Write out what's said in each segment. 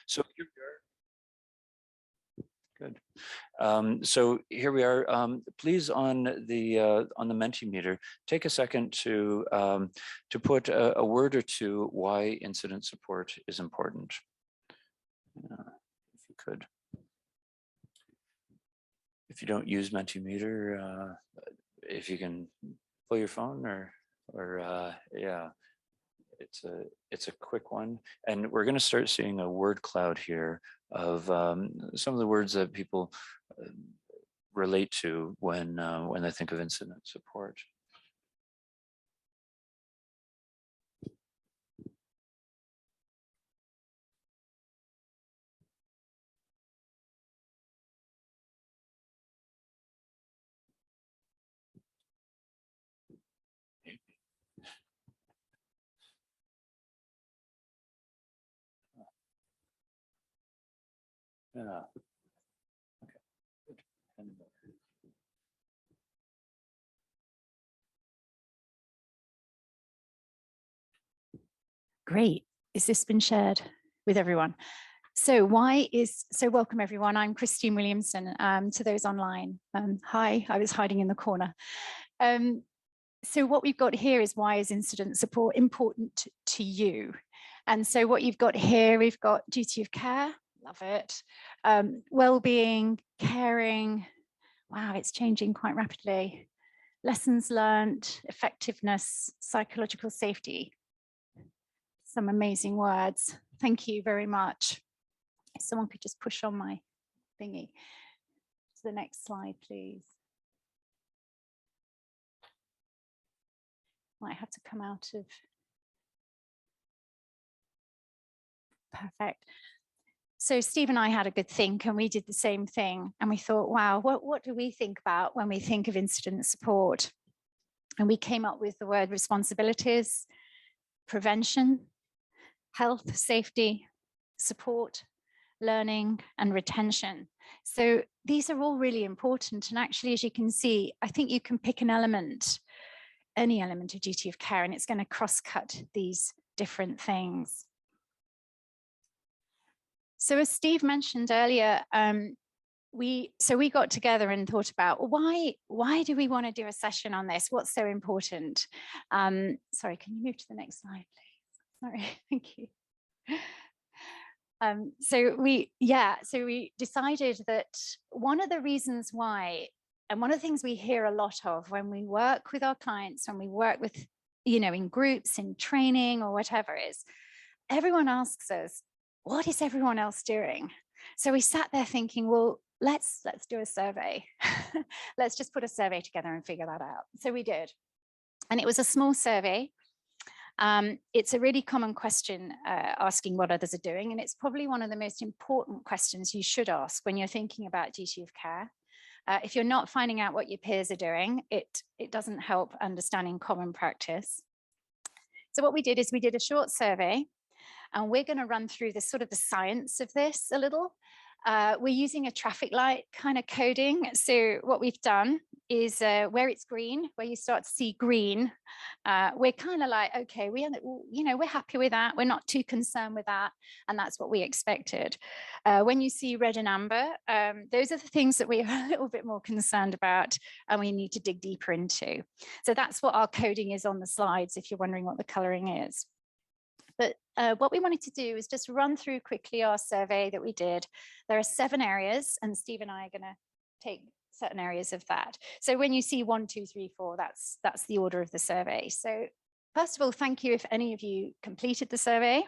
So here we are. Good. So here we are. Please, on the Mentimeter, take a second to put a word or two why incident support is important. If you could. If you don't use Mentimeter, if you can pull your phone or yeah. It's a quick one, and we're going to start seeing a word cloud here of some of the words that people relate to when they think of incident support. Yeah. Okay. Good. Great. Is this been shared with everyone? So welcome everyone. I'm Christine Williamson. To those online, hi, I was hiding in the corner. So what we've got here is why is incident support important to you? And so what you've got here, we've got duty of care, love it. Well-being, caring, wow, it's changing quite rapidly. Lessons learned, effectiveness, psychological safety. Some amazing words. Thank you very much. If someone could just push on my thingy to the next slide, please. Might have to come out of. Perfect. So Steve and I had a good think, and we did the same thing. And we thought, wow, what do we think about when we think of incident support? And we came up with the word responsibilities, prevention, health, safety, support, learning, and retention. So these are all really important. And actually, as you can see, I think you can pick an element, any element of duty of care, and it's going to cross-cut these different things. So as Steve mentioned earlier, we got together and thought about why do we want to do a session on this? What's so important? Sorry, can you move to the next slide, please? Sorry, thank you. So we decided that one of the reasons why, and one of the things we hear a lot of when we work with our clients, when we work with, in groups, in training or whatever, is everyone asks us, what is everyone else doing? So we sat there thinking, well, let's do a survey. Let's just put a survey together and figure that out. So we did. And it was a small survey. It's a really common question, asking what others are doing. And it's probably one of the most important questions you should ask when you're thinking about duty of care. If you're not finding out what your peers are doing, it doesn't help understanding common practice. So what we did is we did a short survey, and we're going to run through the sort of the science of this a little. We're using a traffic light kind of coding. So what we've done is where it's green, where you start to see green, we're kind of like, okay, we're happy with that. We're not too concerned with that. And that's what we expected. When you see red and amber, those are the things that we're a little bit more concerned about and we need to dig deeper into. So that's what our coding is on the slides, if you're wondering what the coloring is. But what we wanted to do is just run through quickly our survey that we did. There are 7 areas, and Steve and I are going to take certain areas of that. So when you see 1, 2, 3, 4, that's the order of the survey. So first of all, thank you if any of you completed the survey.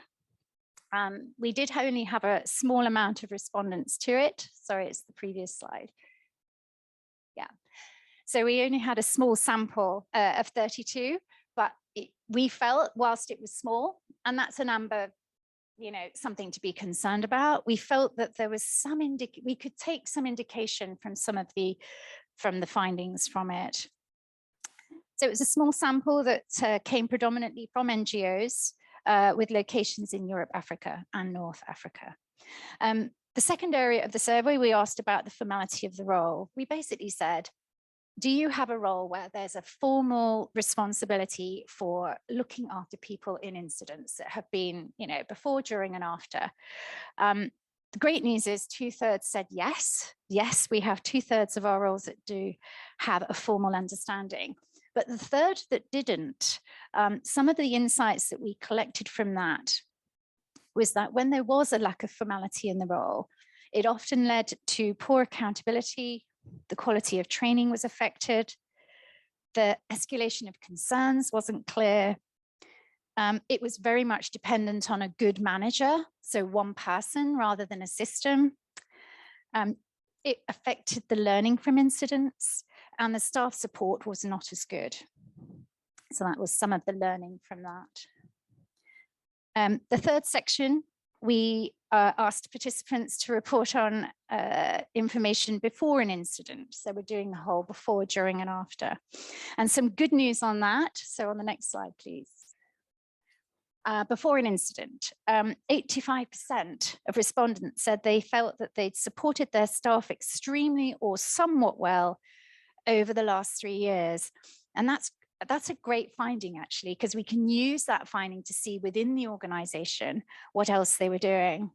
We did only have a small amount of respondents to it. Sorry, it's the previous slide. Yeah. So we only had a small sample of 32, but we felt, whilst it was small, and that's a number, something to be concerned about, we felt that there was some we could take some indication from from the findings from it. So it was a small sample that came predominantly from NGOs with locations in Europe, Africa, and North Africa. The second area of the survey, we asked about the formality of the role. We basically said, do you have a role where there's a formal responsibility for looking after people in incidents that have been, before, during, and after? The great news is 2/3 said yes. Yes, we have 2/3 of our roles that do have a formal understanding. But the third that didn't, some of the insights that we collected from that was that when there was a lack of formality in the role, it often led to poor accountability, the quality of training was affected, the escalation of concerns wasn't clear. It was very much dependent on a good manager, so one person rather than a system. It affected the learning from incidents, and the staff support was not as good. So that was some of the learning from that. The third section, we asked participants to report on information before an incident. So we're doing the whole before, during, and after. And some good news on that. So on the next slide, please. Before an incident, 85% of respondents said they felt that they'd supported their staff extremely or somewhat well over the last 3 years. And that's a great finding, actually, because we can use that finding to see within the organization what else they were doing.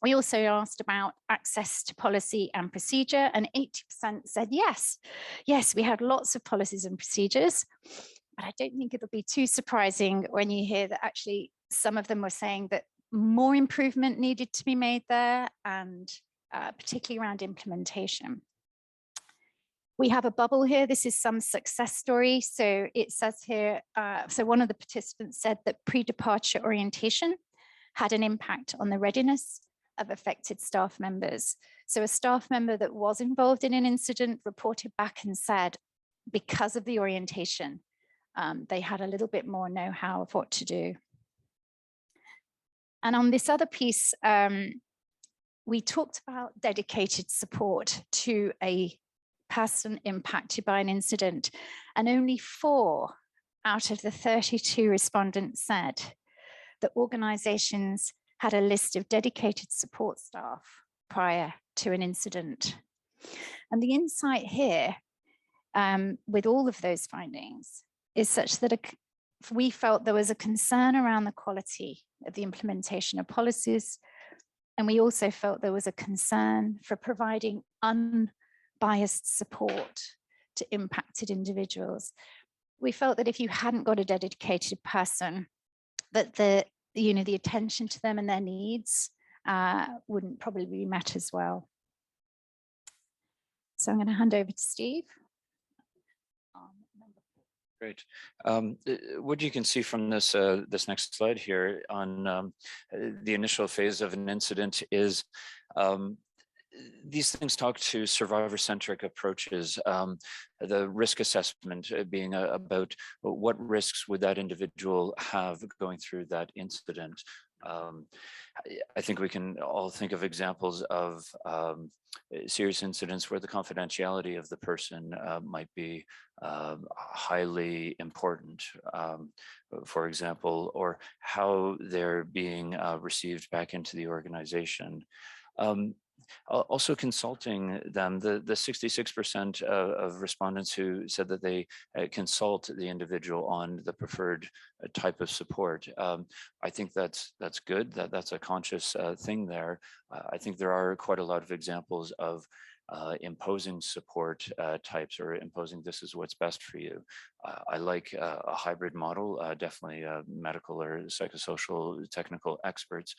We also asked about access to policy and procedure, and 80% said yes. Yes, we had lots of policies and procedures, but I don't think it'll be too surprising when you hear that actually some of them were saying that more improvement needed to be made there, and particularly around implementation. We have a bubble here. This is some success story. So it says here, so one of the participants said that pre-departure orientation had an impact on the readiness of affected staff members. So a staff member that was involved in an incident reported back and said, because of the orientation, they had a little bit more know-how of what to do. And on this other piece, we talked about dedicated support to a person impacted by an incident, and only 4 out of the 32 respondents said that organizations had a list of dedicated support staff prior to an incident. And the insight here, with all of those findings, is such that we felt there was a concern around the quality of the implementation of policies, and we also felt there was a concern for providing unbiased support to impacted individuals. We felt that if you hadn't got a dedicated person, that the attention to them and their needs wouldn't probably be met as well. So I'm going to hand over to Steve. Great. What you can see from this this next slide here on the initial phase of an incident is these things talk to survivor-centric approaches. The risk assessment being about what risks would that individual have going through that incident. I think we can all think of examples of serious incidents where the confidentiality of the person might be highly important, for example, or how they're being received back into the organization. Also consulting them, the 66% of respondents who said that they consult the individual on the preferred type of support. I think that's good, that's a conscious thing there. I think there are quite a lot of examples of imposing support types, or imposing this is what's best for you. I like a hybrid model, definitely medical or psychosocial technical experts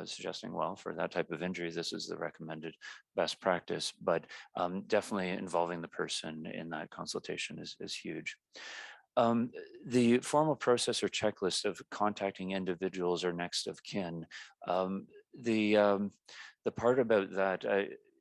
suggesting, well, for that type of injury, this is the recommended best practice, but definitely involving the person in that consultation is huge. The formal process or checklist of contacting individuals or next of kin, the part about that,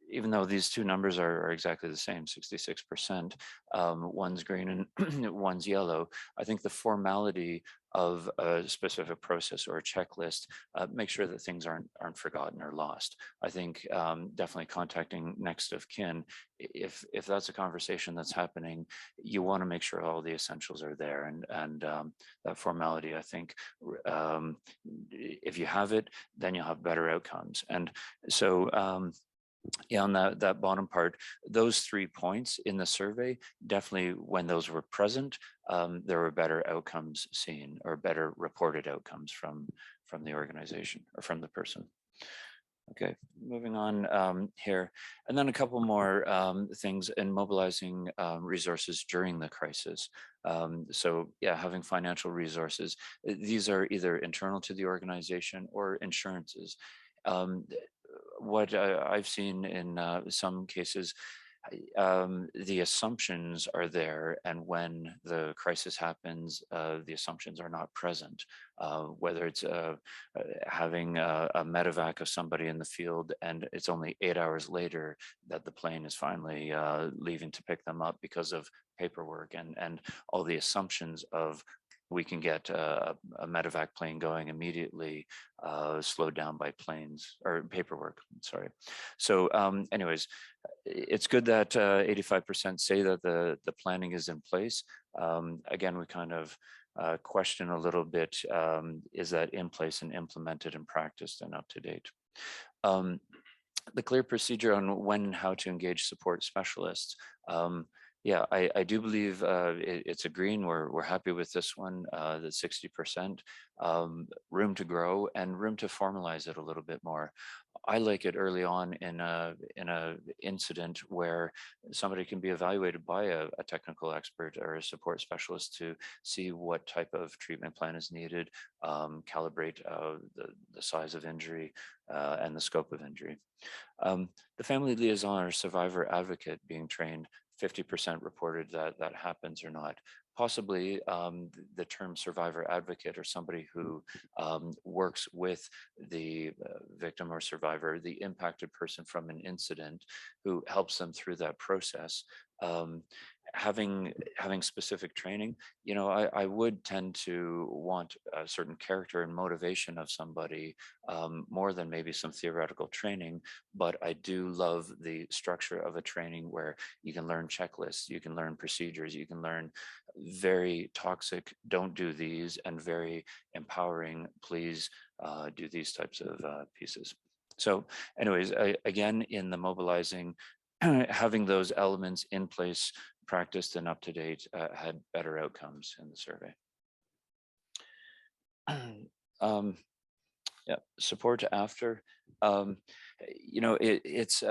even though these two numbers are exactly the same, 66%, one's green and one's yellow, I think the formality of a specific process or a checklist make sure that things aren't forgotten or lost. I think definitely contacting next of kin, if that's a conversation that's happening, you want to make sure all the essentials are there, and that formality, I think, if you have it, then you'll have better outcomes. And so Yeah, on that bottom part, those 3 points in the survey, definitely when those were present, there were better outcomes seen or better reported outcomes from the organization or from the person. Okay, moving on here. And then a couple more things in mobilizing resources during the crisis. So yeah, having financial resources. These are either internal to the organization or insurances. Um, what I've seen in some cases, the assumptions are there, and when the crisis happens, the assumptions are not present. Whether it's having a medevac of somebody in the field, and it's only 8 hours later that the plane is finally leaving to pick them up because of paperwork and all the assumptions of we can get a medevac plane going immediately, slowed down by planes or paperwork, sorry. So anyways, it's good that 85% say that the planning is in place. Again, we kind of question a little bit, is that in place and implemented and practiced and up to date? The clear procedure on when and how to engage support specialists. Yeah, I do believe it's a green. We're happy with this one, the 60%, room to grow and room to formalize it a little bit more. I like it early on in a incident where somebody can be evaluated by a technical expert or a support specialist to see what type of treatment plan is needed, calibrate the size of injury and the scope of injury. The family liaison or survivor advocate being trained, 50% reported that that happens or not. Possibly the term survivor advocate or somebody who works with the victim or survivor, the impacted person from an incident, who helps them through that process. Having specific training, you know, I would tend to want a certain character and motivation of somebody more than maybe some theoretical training, but I do love the structure of a training where you can learn checklists, you can learn procedures, you can learn very toxic, don't do these, and very empowering, please do these types of pieces. So anyways, again, in the mobilizing, having those elements in place, practiced and up to date, had better outcomes in the survey. Yeah, support after. You know, it's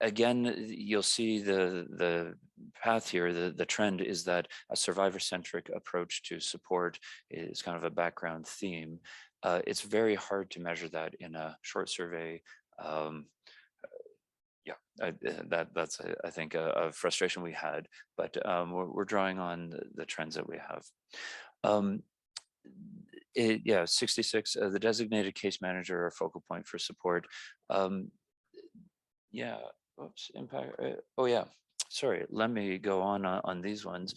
again, you'll see the path here. The trend is that a survivor-centric approach to support is kind of a background theme. It's very hard to measure that in a short survey. Yeah, that's I think a frustration we had, but we're drawing on the trends that we have. Yeah, 66, the designated case manager or focal point for support. Yeah, oops, impact. Oh yeah, sorry. Let me go on these ones.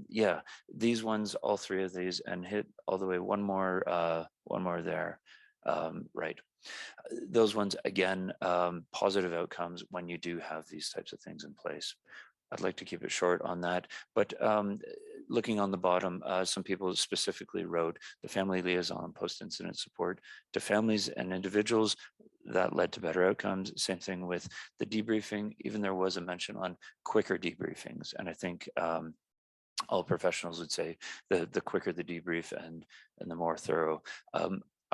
Yeah, these ones, all 3 of these, and hit all the way one more there. Right. Those ones, again, positive outcomes when you do have these types of things in place. I'd like to keep it short on that, but looking on the bottom, some people specifically wrote the family liaison post-incident support to families and individuals that led to better outcomes. Same thing with the debriefing, even there was a mention on quicker debriefings. And I think all professionals would say the quicker the debrief and the more thorough.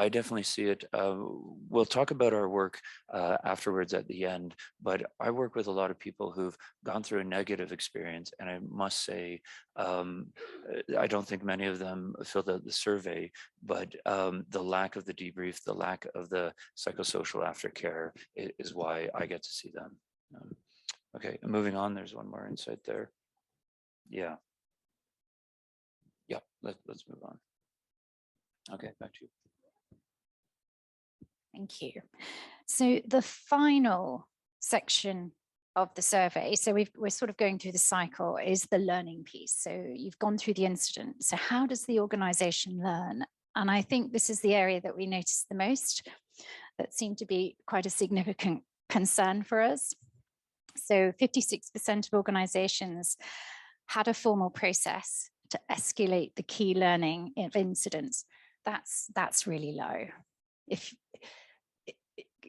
I definitely see it. We'll talk about our work afterwards at the end, but I work with a lot of people who've gone through a negative experience, and I must say, I don't think many of them filled out the survey, but the lack of the debrief, the lack of the psychosocial aftercare is why I get to see them. Okay, moving on, there's one more insight there. Yeah. Yeah, let's move on. Okay, back to you. Thank you. So the final section of the survey, so we're sort of going through the cycle, is the learning piece. So you've gone through the incident. So how does the organization learn? And I think this is the area that we noticed the most, that seemed to be quite a significant concern for us. So 56% of organizations had a formal process to escalate the key learning of incidents. That's really low. If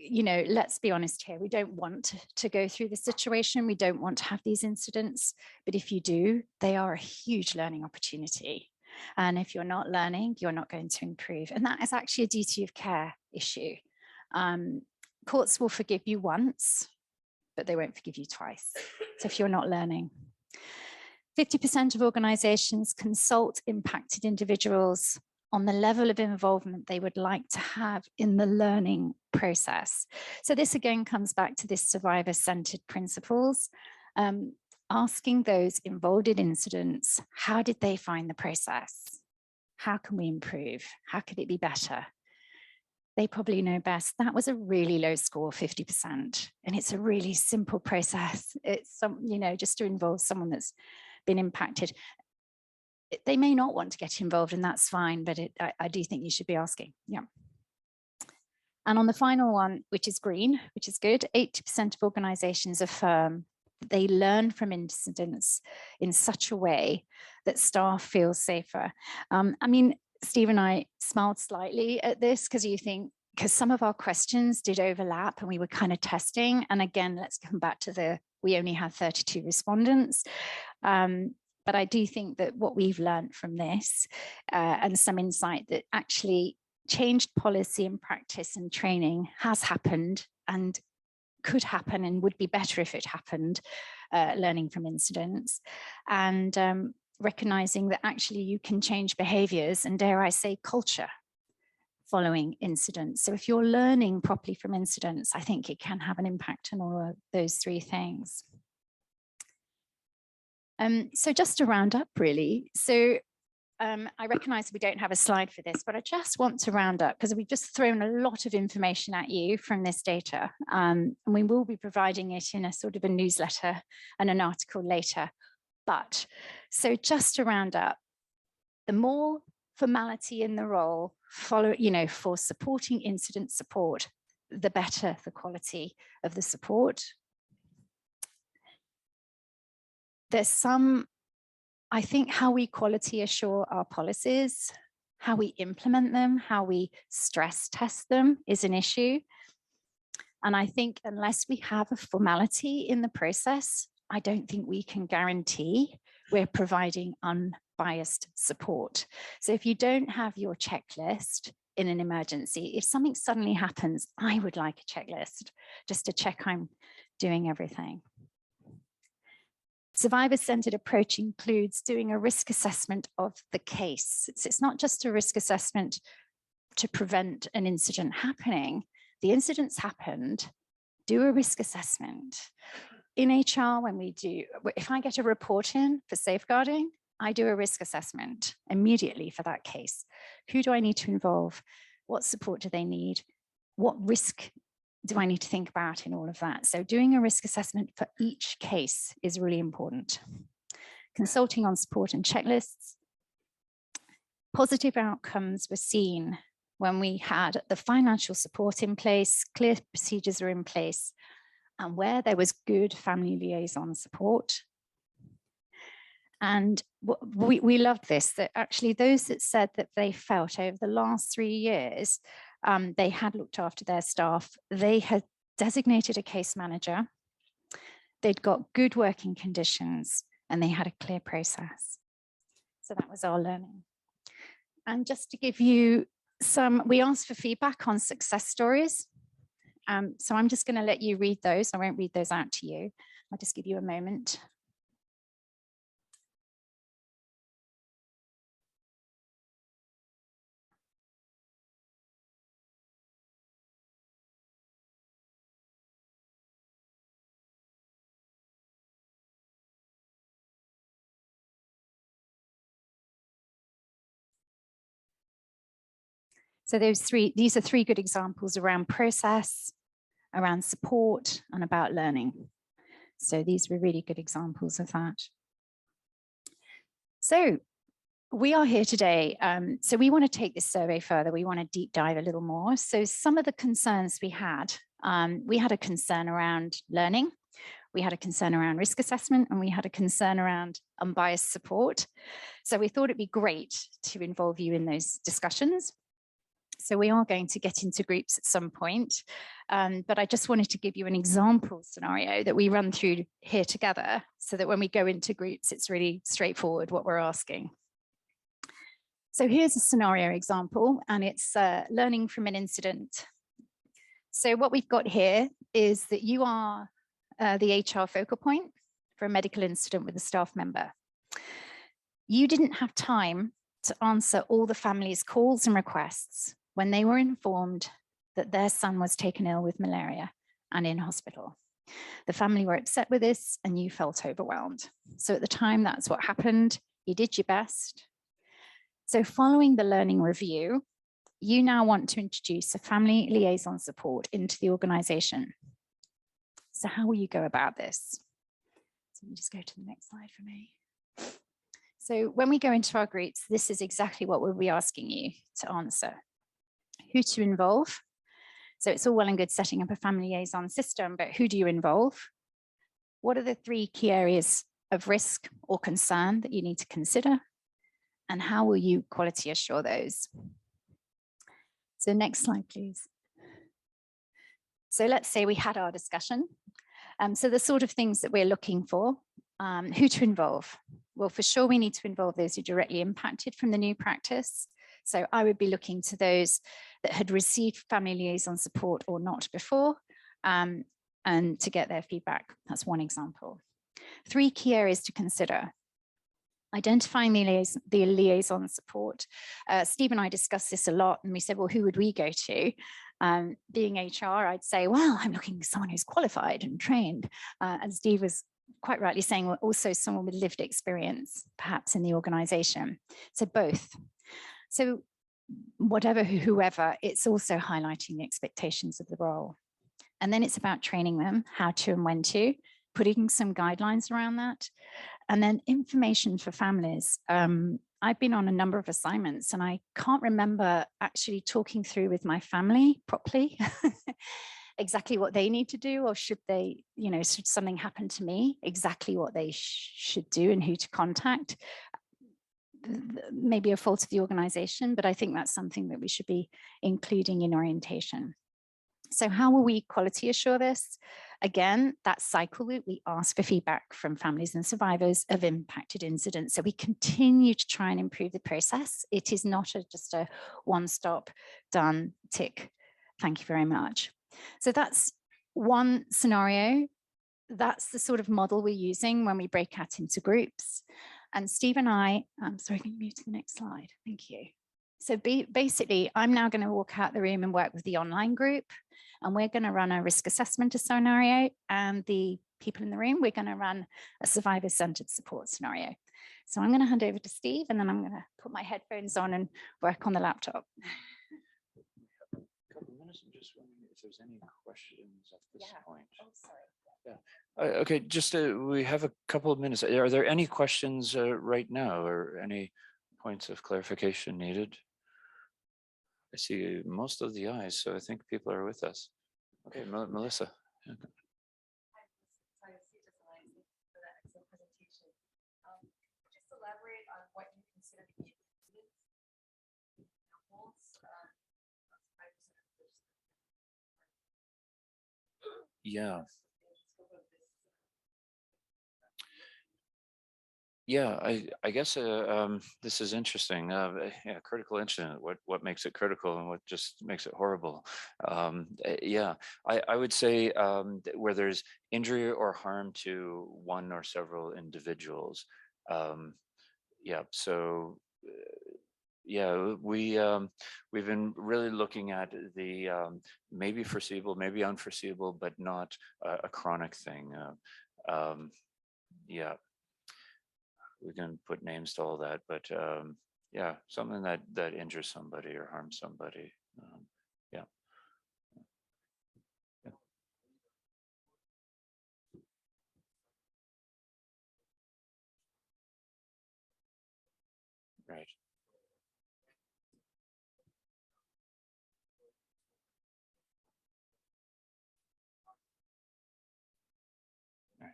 you know, let's be honest here, we don't want to go through this situation. We don't want to have these incidents, but if you do, they are a huge learning opportunity. And if you're not learning, you're not going to improve. And that is actually a duty of care issue. Courts will forgive you once, but they won't forgive you twice. So if you're not learning, 50% of organizations consult impacted individuals on the level of involvement they would like to have in the learning process. So this again comes back to this survivor-centered principles, asking those involved in incidents, how did they find the process? How can we improve? How could it be better? They probably know best. That was a really low score, 50%. And it's a really simple process. It's just to involve someone that's been impacted. They may not want to get involved, and that's fine, but I do think you should be asking. Yeah. And on the final one, which is green, which is good, 80% of organizations affirm they learn from incidents in such a way that staff feel safer. I mean, Steve and I smiled slightly at this because some of our questions did overlap and we were kind of testing. And again, let's come back to we only had 32 respondents. But I do think that what we've learned from this and some insight that actually changed policy and practice and training has happened and could happen and would be better if it happened, learning from incidents, and recognizing that actually you can change behaviors and, dare I say, culture following incidents. So if you're learning properly from incidents, I think it can have an impact on all of those three things. So just to round up, really. So I recognize we don't have a slide for this, but I just want to round up because we've just thrown a lot of information at you from this data. And we will be providing it in a sort of a newsletter and an article later. But so just to round up, the more formality in the role for supporting incident support, the better the quality of the support. There's some, I think, how we quality assure our policies, how we implement them, how we stress test them is an issue. And I think unless we have a formality in the process, I don't think we can guarantee we're providing unbiased support. So if you don't have your checklist in an emergency, if something suddenly happens, I would like a checklist just to check I'm doing everything. Survivor-centered approach includes doing a risk assessment of the case. It's not just a risk assessment to prevent an incident happening. The incident's happened, do a risk assessment. In HR, if I get a report in for safeguarding, I do a risk assessment immediately for that case. Who do I need to involve? What support do they need? What risk do I need to think about in all of that? So doing a risk assessment for each case is really important. Consulting on support and checklists. Positive outcomes were seen when we had the financial support in place, clear procedures are in place, and where there was good family liaison support. And we loved this, that actually those that said that they felt over the last 3 years, they had looked after their staff, they had designated a case manager, they'd got good working conditions, and they had a clear process. So that was our learning. And just to give you we asked for feedback on success stories. So I'm just going to let you read those. I won't read those out to you. I'll just give you a moment. So these are three good examples around process, around support, and about learning. So these were really good examples of that. So we are here today. So we want to take this survey further. We want to deep dive a little more. So some of the concerns we had a concern around learning. We had a concern around risk assessment, and we had a concern around unbiased support. So we thought it'd be great to involve you in those discussions. So we are going to get into groups at some point, but I just wanted to give you an example scenario that we run through here together so that when we go into groups, it's really straightforward what we're asking. So here's a scenario example, and it's learning from an incident. So what we've got here is that you are the HR focal point for a medical incident with a staff member. You didn't have time to answer all the family's calls and requests when they were informed that their son was taken ill with malaria and in hospital. The family were upset with this and you felt overwhelmed. So at the time, that's what happened. You did your best. So following the learning review, you now want to introduce a family liaison support into the organization. So how will you go about this? So let me just go to the next slide for me. So when we go into our groups, this is exactly what we'll be asking you to answer. Who to involve? So it's all well and good setting up a family liaison system, but who do you involve? What are the 3 key areas of risk or concern that you need to consider? And how will you quality assure those? So next slide, please. So let's say we had our discussion. So the sort of things that we're looking for, who to involve? Well, for sure, we need to involve those who are directly impacted from the new practice. So I would be looking to those that had received family liaison support or not before, and to get their feedback. That's one example. 3 key areas to consider. Identifying the liaison support. Steve and I discussed this a lot, and we said, well, who would we go to? Being HR, I'd say, well, I'm looking for someone who's qualified and trained. And Steve was quite rightly saying, well, also someone with lived experience, perhaps in the organization. So both. So whatever, whoever, it's also highlighting the expectations of the role. And then it's about training them, how to and when to, putting some guidelines around that. And then information for families. I've been on a number of assignments and I can't remember actually talking through with my family properly exactly what they need to do, or should they, should something happen to me, exactly what they should do and who to contact. Maybe a fault of the organization, but I think that's something that we should be including in orientation. So how will we quality assure this? Again, that cycle loop, we ask for feedback from families and survivors of impacted incidents. So we continue to try and improve the process. It is not just a one-stop, done, tick. Thank you very much. So that's one scenario. That's the sort of model we're using when we break out into groups. And Steve and I, sorry, can you move to the next slide? Thank you. So basically, I'm now going to walk out the room and work with the online group. And we're going to run a risk assessment scenario. And the people in the room, we're going to run a survivor-centered support scenario. So I'm going to hand over to Steve, and then I'm going to put my headphones on and work on the laptop. A couple of minutes. I'm just wondering if there's any questions at this point. Oh, sorry. Yeah. Okay, just we have a couple of minutes. Are there any questions right now, or any points of clarification needed? I see most of the eyes, so I think people are with us. Okay, Melissa. Yeah. Just elaborate on what you consider to be Yeah. Yeah, I guess this is interesting. Yeah, critical incident. What makes it critical and what just makes it horrible? Yeah, I would say where there's injury or harm to one or several individuals. Yeah, so yeah, we've been really looking at the maybe foreseeable, maybe unforeseeable, but not a chronic thing. Yeah. We can put names to all that, but yeah, something that injures somebody or harms somebody. Yeah. Yeah. Right. Right.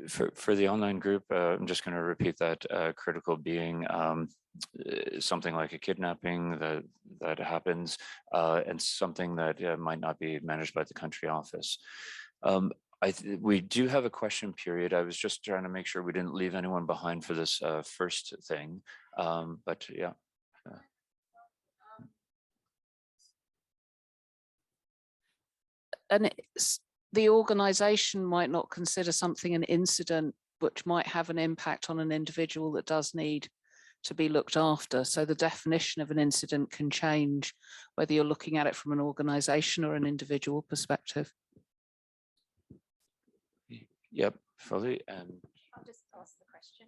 For the online group, I'm just going to repeat that critical being something like a kidnapping that happens, and something that might not be managed by the country office. We do have a question period. I was just trying to make sure we didn't leave anyone behind for this first thing, but yeah. And the organization might not consider something an incident, which might have an impact on an individual that does need to be looked after. So the definition of an incident can change, whether you're looking at it from an organization or an individual perspective. Yep, fully. And I'll just ask the question.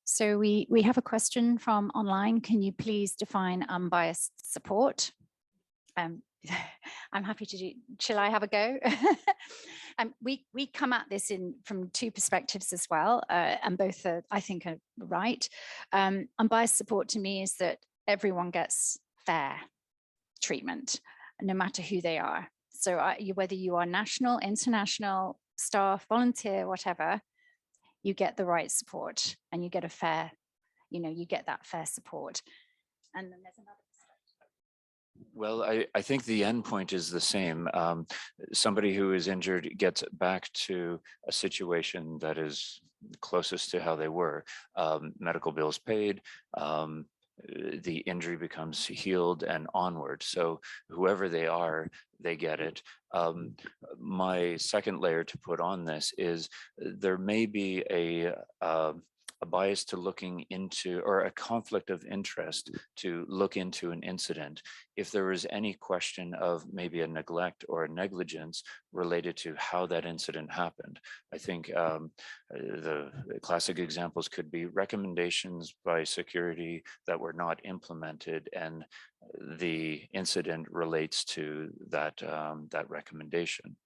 So we have a question from online. Can you please define unbiased support? I'm happy to do. Shall I have a go? We come at this from two perspectives as well, and both are, I think, are right. Unbiased support to me is that everyone gets fair treatment, no matter who they are. So whether you are national, international, staff, volunteer, whatever, you get the right support and you get a fair, you get that fair support. And then there's another. Well, I think the end point is the same. Somebody who is injured gets back to a situation that is closest to how they were. Medical bills paid, the injury becomes healed and onward. So whoever they are, they get it. My second layer to put on this is there may be a bias to looking into, or a conflict of interest to look into an incident if there is any question of maybe a neglect or a negligence related to how that incident happened. I think the classic examples could be recommendations by security that were not implemented, and the incident relates to that that recommendation.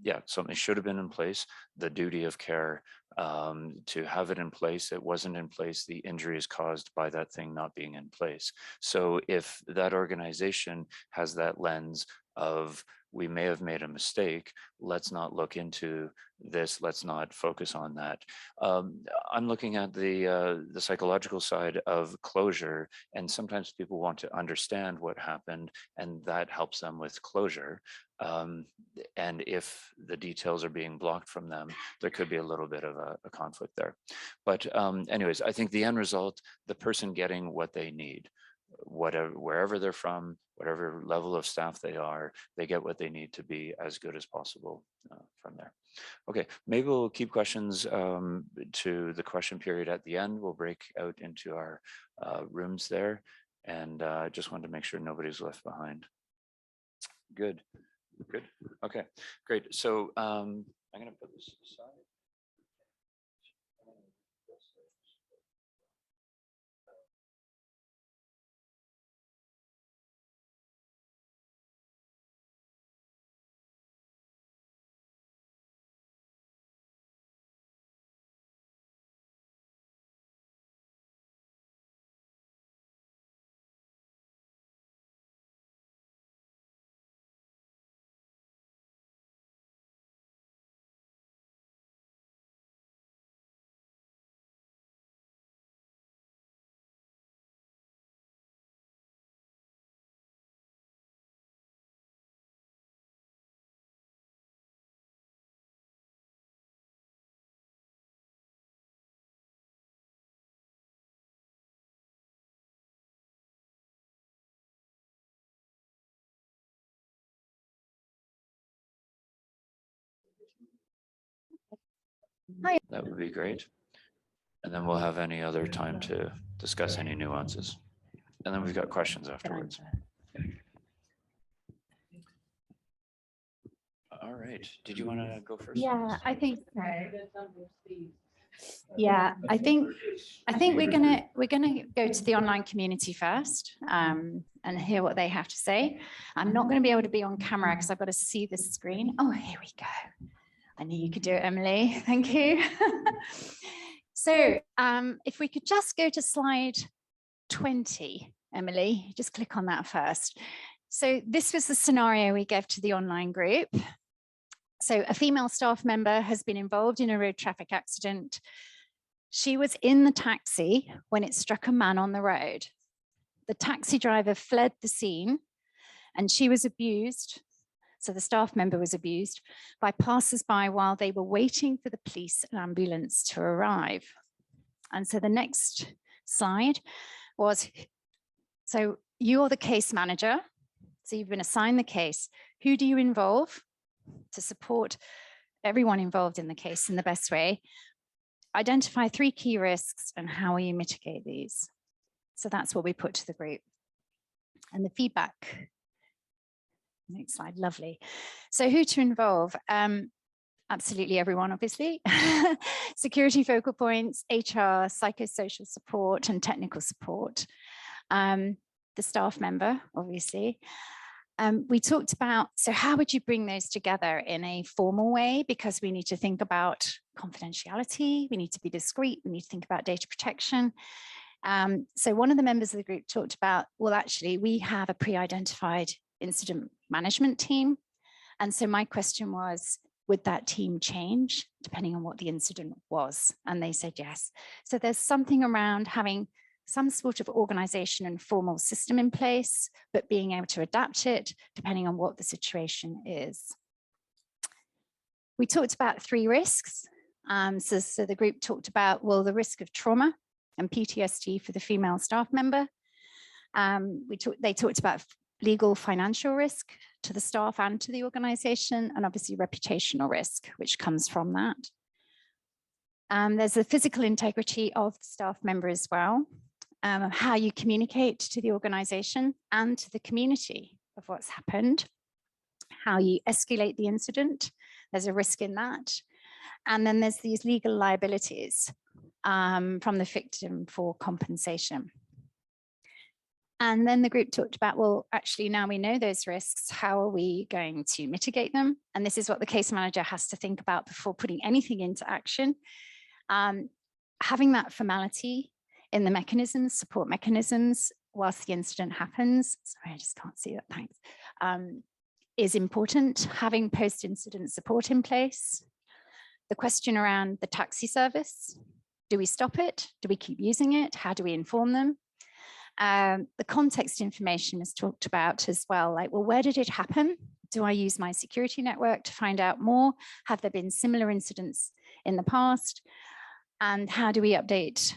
Yeah, something should have been in place. The duty of care to have it in place. It wasn't in place. The injury is caused by that thing not being in place. So if that organization has that lens of, we may have made a mistake, let's not look into this, let's not focus on that. I'm looking at the psychological side of closure, and sometimes people want to understand what happened, and that helps them with closure. And if the details are being blocked from them, there could be a little bit of a conflict there. But anyways, I think the end result, the person getting what they need, wherever they're from, whatever level of staff they are, they get what they need to be as good as possible from there. Okay, maybe we'll keep questions to the question period at the end. We'll break out into our rooms there, and just wanted to make sure nobody's left behind. Good. Good. Okay, great. So I'm going to put this aside. Hi. That would be great. And then we'll have any other time to discuss any nuances. And then we've got questions afterwards. All right. Did you want to go first? Yeah, I think so. Yeah, I think we're gonna go to the online community first and hear what they have to say. I'm not going to be able to be on camera because I've got to see the screen. Oh, here we go. I knew you could do it, Emily. Thank you. So if we could just go to slide 20, Emily, just click on that first. So this was the scenario we gave to the online group. So a female staff member has been involved in a road traffic accident. She was in the taxi when it struck a man on the road. The taxi driver fled the scene and she was abused. So the staff member was abused by passers-by while they were waiting for the police and ambulance to arrive. And so the next slide was, so you're the case manager. So you've been assigned the case. Who do you involve to support everyone involved in the case in the best way? Identify 3 key risks and how will you mitigate these? So that's what we put to the group. And the feedback. Next slide, lovely. So who to involve? Absolutely everyone, obviously. Security focal points, HR, psychosocial support, and technical support. The staff member, obviously. We talked about, so how would you bring those together in a formal way? Because we need to think about confidentiality, we need to be discreet, we need to think about data protection. So one of the members of the group talked about, well, actually, we have a pre-identified incident management team. And so my question was, would that team change depending on what the incident was? And they said yes. So there's something around having some sort of organization and formal system in place, but being able to adapt it depending on what the situation is. We talked about 3 risks. So the group talked about, well, the risk of trauma and PTSD for the female staff member. They talked about legal financial risk to the staff and to the organization, and obviously reputational risk, which comes from that. There's the physical integrity of the staff member as well, how you communicate to the organization and to the community of what's happened, how you escalate the incident, there's a risk in that. And then there's these legal liabilities from the victim for compensation. And then the group talked about, well, actually, now we know those risks, how are we going to mitigate them? And this is what the case manager has to think about before putting anything into action. Having that formality in the mechanisms, support mechanisms, whilst the incident happens, sorry, I just can't see that, thanks, is important. Having post-incident support in place. The question around the taxi service, do we stop it? Do we keep using it? How do we inform them? The context information is talked about as well, like, well, where did it happen? Do I use my security network to find out more? Have there been similar incidents in the past? And how do we update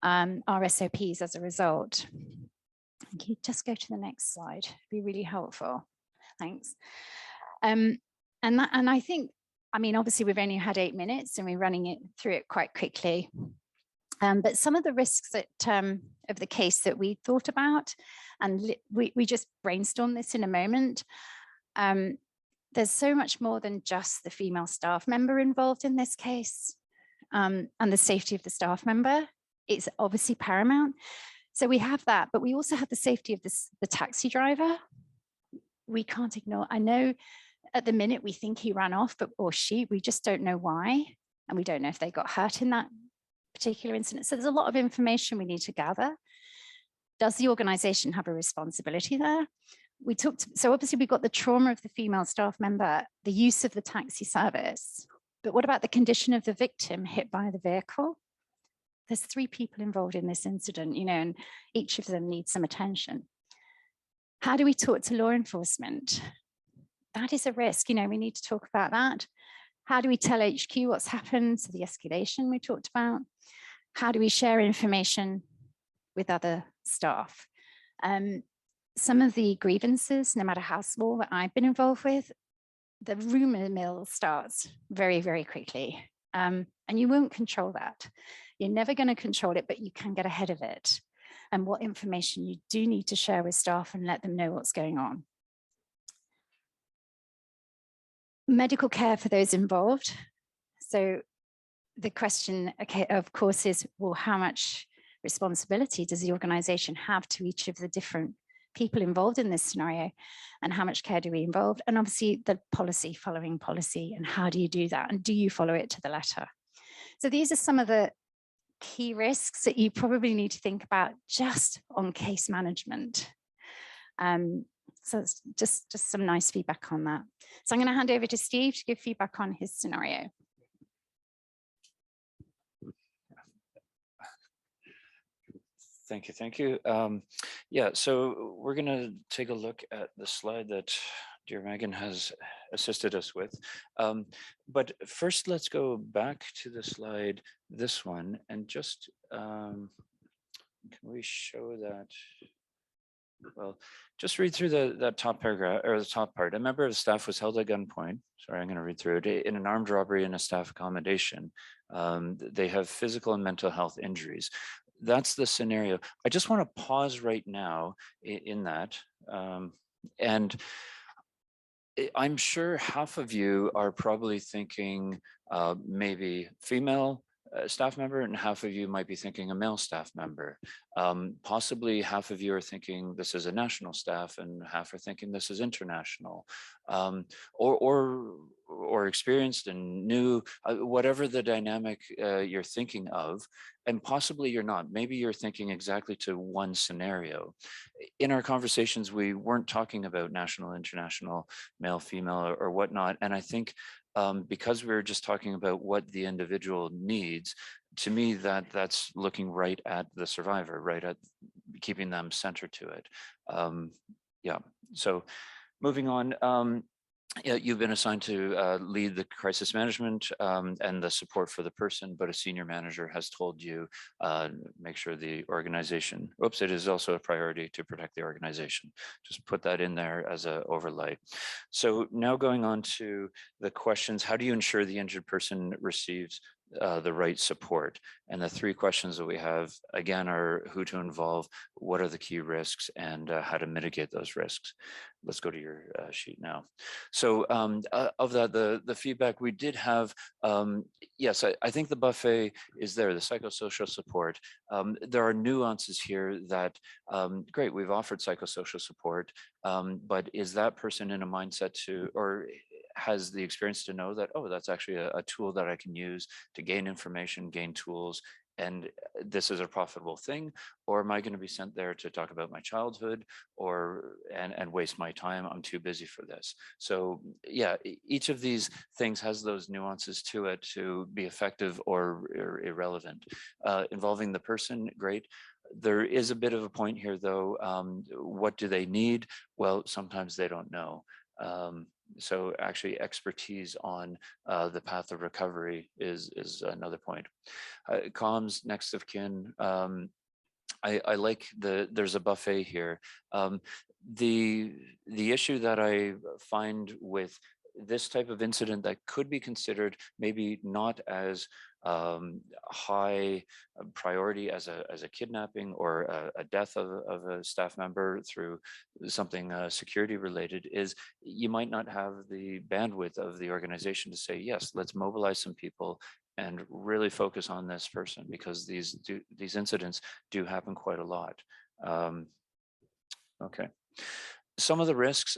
our SOPs as a result? Can you just go to the next slide? It'd be really helpful. Thanks. And I think, I mean, obviously we've only had 8 minutes and we're running through it quite quickly. But some of the risks that of the case that we thought about, and we just brainstormed this in a moment. There's so much more than just the female staff member involved in this case, and the safety of the staff member. It's obviously paramount. So we have that, but we also have the safety of the taxi driver. We can't ignore. I know at the minute we think he ran off, but or she, we just don't know why, and we don't know if they got hurt in that particular incident. So there's a lot of information we need to gather. Does the organization have a responsibility there? We talked, so obviously we've got the trauma of the female staff member, the use of the taxi service, but what about the condition of the victim hit by the vehicle? There's 3 people involved in this incident, you know, and each of them needs some attention. How do we talk to law enforcement? That is a risk, you know, we need to talk about that. How do we tell HQ what's happened? So the escalation we talked about. How do we share information with other staff? Some of the grievances, no matter how small, that I've been involved with, the rumor mill starts very, very quickly. And you won't control that. You're never going to control it, but you can get ahead of it. And what information you do need to share with staff and let them know what's going on. Medical care for those involved. So the question, okay, of course, is, well, how much responsibility does the organization have to each of the different people involved in this scenario? And how much care do we involve? And obviously the policy, following policy, and how do you do that? And do you follow it to the letter? So these are some of the key risks that you probably need to think about just on case management. So it's just some nice feedback on that. So I'm going to hand over to Steve to give feedback on his scenario. Thank you. Thank you. Yeah, so we're going to take a look at the slide that dear Megan has assisted us with. But first, let's go back to the slide, this one, and just, can we show that? Well, just read through that top paragraph or the top part. A member of staff was held at gunpoint. Sorry, I'm going to read through it. In an armed robbery in a staff accommodation. They have physical and mental health injuries. That's the scenario. I just want to pause right now in that. And I'm sure half of you are probably thinking maybe female staff member, and half of you might be thinking a male staff member. Possibly half of you are thinking this is a national staff, and half are thinking this is international, or experienced and new, whatever the dynamic you're thinking of. And possibly you're not. Maybe you're thinking exactly to one scenario. In our conversations, we weren't talking about national, international, male, female, or whatnot. And I think because we were just talking about what the individual needs, to me, that's looking right at the survivor, right at keeping them centered to it. Yeah, so moving on. Yeah, you've been assigned to lead the crisis management and the support for the person, but a senior manager has told you make sure the organization, oops, it is also a priority to protect the organization. Just put that in there as an overlay. So now going on to the questions, how do you ensure the injured person receives the right support? And the three questions that we have, again, are who to involve, what are the key risks, and how to mitigate those risks. Let's go to your sheet now. So of that, the feedback we did have, yes, I think the buffet is there, the psychosocial support. There are nuances here that, great, we've offered psychosocial support, but is that person in a mindset to, or has the experience to know that, oh, that's actually a tool that I can use to gain information, gain tools, and this is a profitable thing? Or am I going to be sent there to talk about my childhood and waste my time? I'm too busy for this. So yeah, each of these things has those nuances to it to be effective or irrelevant. Involving the person, great. There is a bit of a point here though. What do they need? Well, sometimes they don't know. So actually expertise on the path of recovery is another point. Comms, next of kin. I like there's a buffet here. The issue that I find with this type of incident that could be considered maybe not as high priority as a kidnapping or a death of a staff member through something security related is you might not have the bandwidth of the organization to say, yes, let's mobilize some people and really focus on this person, because these incidents do happen quite a lot. Okay, some of the risks.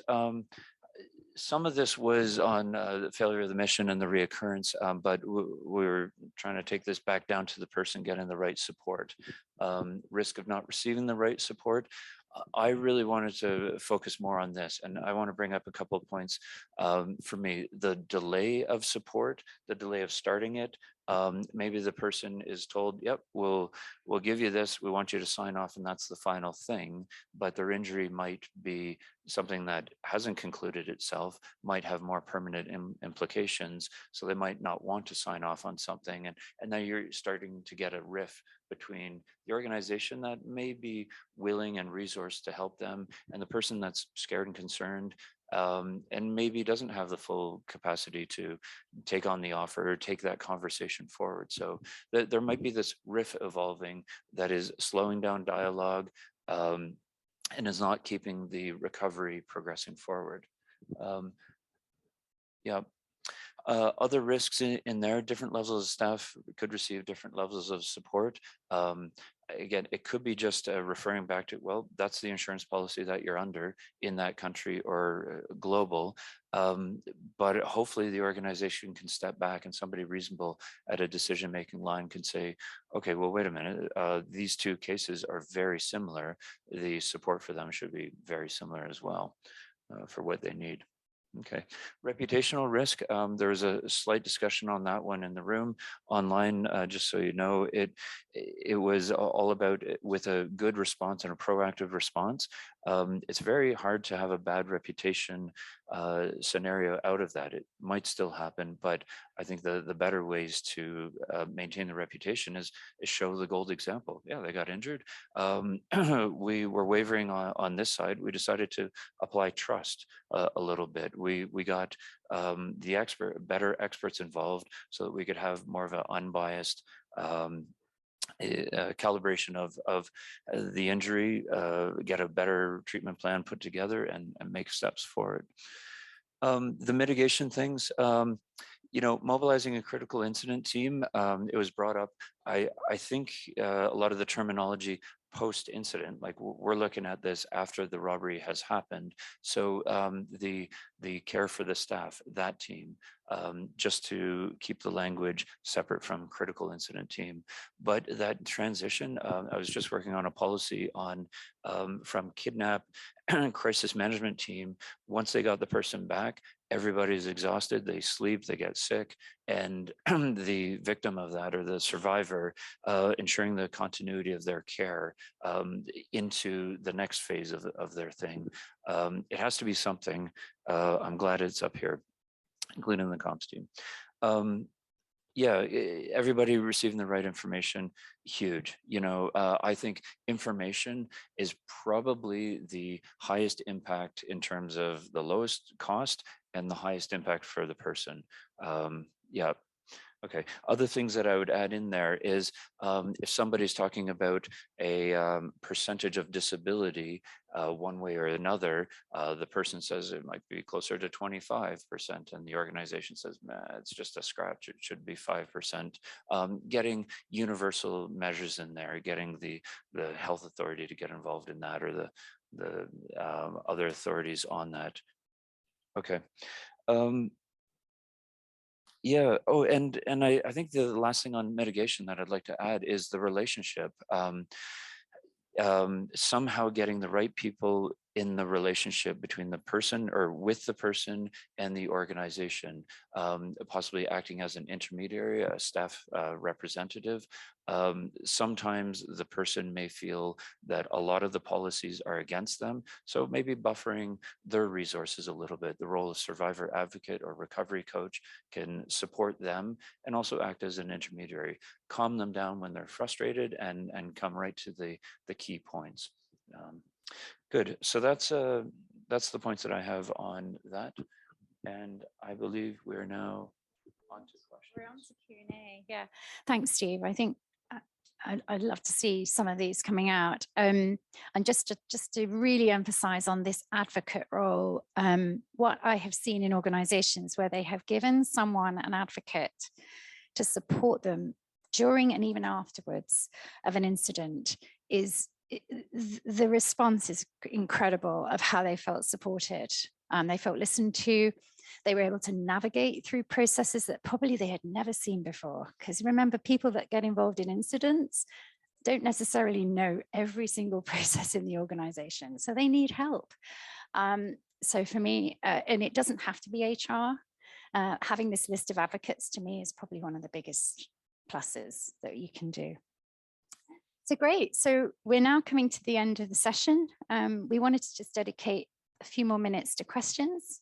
Some of this was on the failure of the mission and the reoccurrence, but we were trying to take this back down to the person getting the right support. Risk of not receiving the right support. I really wanted to focus more on this, and I want to bring up a couple of points for me. The delay of support, the delay of starting it. Maybe the person is told, yep, we'll give you this, we want you to sign off, and that's the final thing, but their injury might be something that hasn't concluded itself, might have more permanent implications, so they might not want to sign off on something, and now you're starting to get a rift between the organization that may be willing and resourced to help them and the person that's scared and concerned, and maybe doesn't have the full capacity to take on the offer or take that conversation forward. So there might be this rift evolving that is slowing down dialogue and is not keeping the recovery progressing forward. Yeah. Other risks in there, different levels of staff could receive different levels of support. again, it could be just referring back to, well, that's the insurance policy that you're under in that country or global. But hopefully the organization can step back and somebody reasonable at a decision-making line can say, okay, well, wait a minute, these two cases are very similar. The support for them should be very similar as well for what they need. Okay, reputational risk. There was a slight discussion on that one in the room. Online, just so you know, it was all about with a good response and a proactive response. It's very hard to have a bad reputation scenario out of that. It might still happen, but I think the better ways to maintain the reputation is show the gold example. Yeah, they got injured. We were wavering on this side. We decided to apply trust a little bit. We got the better experts involved so that we could have more of an unbiased calibration of the injury, get a better treatment plan put together and make steps forward. The mitigation things, you know, mobilizing a critical incident team, it was brought up. I think a lot of the terminology post-incident, like we're looking at this after the robbery has happened. So the care for the staff, that team, just to keep the language separate from critical incident team. But that transition, I was just working on a policy on from kidnap crisis management team. Once they got the person back, everybody's exhausted, they sleep, they get sick, and the victim of that or the survivor, ensuring the continuity of their care into the next phase of their thing. It has to be something. I'm glad it's up here, including the comms team. Yeah, everybody receiving the right information, huge. You know, I think information is probably the highest impact in terms of the lowest cost and the highest impact for the person. Yeah. Okay. Other things that I would add in there is if somebody's talking about a percentage of disability one way or another, the person says it might be closer to 25%, and the organization says, nah, it's just a scratch, it should be 5%. Getting universal measures in there, getting the health authority to get involved in that, or the other authorities on that. Okay. Yeah. Oh, and I think the last thing on mitigation that I'd like to add is the relationship. Somehow getting the right people in the relationship between the person or with the person and the organization, possibly acting as an intermediary, a staff representative. Sometimes the person may feel that a lot of the policies are against them. So maybe buffering their resources a little bit. The role of survivor advocate or recovery coach can support them and also act as an intermediary, calm them down when they're frustrated and come right to the key points. Good. So that's the points that I have on that. And I believe we're now on to questions. We're on to Q&A. Yeah. Thanks, Steve. I think I'd love to see some of these coming out. And just to really emphasize on this advocate role, what I have seen in organizations where they have given someone an advocate to support them during and even afterwards of an incident is the response is incredible of how they felt supported. They felt listened to. They were able to navigate through processes that probably they had never seen before. Because remember, people that get involved in incidents don't necessarily know every single process in the organization. So they need help. So for me, and it doesn't have to be HR, having this list of advocates to me is probably one of the biggest pluses that you can do. So great. So we're now coming to the end of the session. We wanted to just dedicate a few more minutes to questions.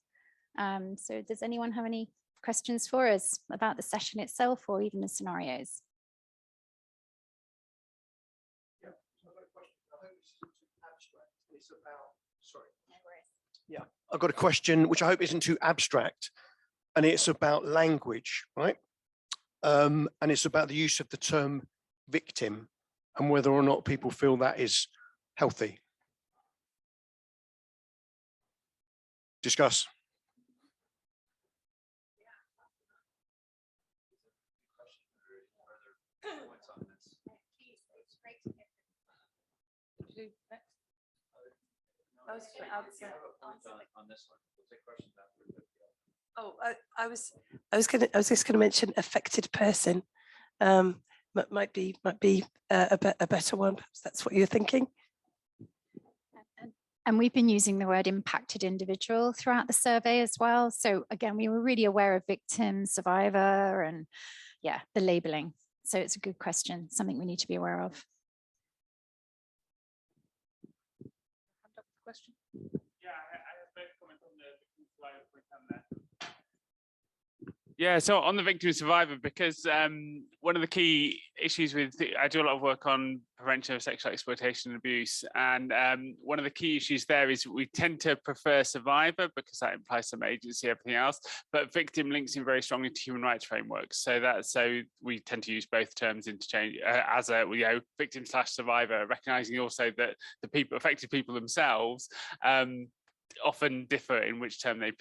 So does anyone have any questions for us about the session itself or even the scenarios? Yeah, I've got a question. I hope this isn't too abstract. It's about, sorry. No worries. Yeah, I've got a question which I hope isn't too abstract, and it's about language, right? And it's about the use of the term victim and whether or not people feel that is healthy. Discuss. do next? I was gonna answer. On this one, we'll take questions after. Oh, I was just going to mention affected person. Might be a better one. Perhaps that's what you're thinking. And we've been using the word impacted individual throughout the survey as well. So again, we were really aware of victim, survivor, and yeah, the labeling. So it's a good question, something we need to be aware of. Question. Yeah, I have both comment on the victim survivor point and that. Yeah, so on the victim survivor, because one of the key issues with, I do a lot of work on prevention of sexual exploitation and abuse, and one of the key issues there is we tend to prefer survivor because that implies some agency, everything else, but victim links in very strongly to human rights frameworks. So we tend to use both terms interchange as a victim / survivor, recognizing also that the people affected people themselves often differ in which term they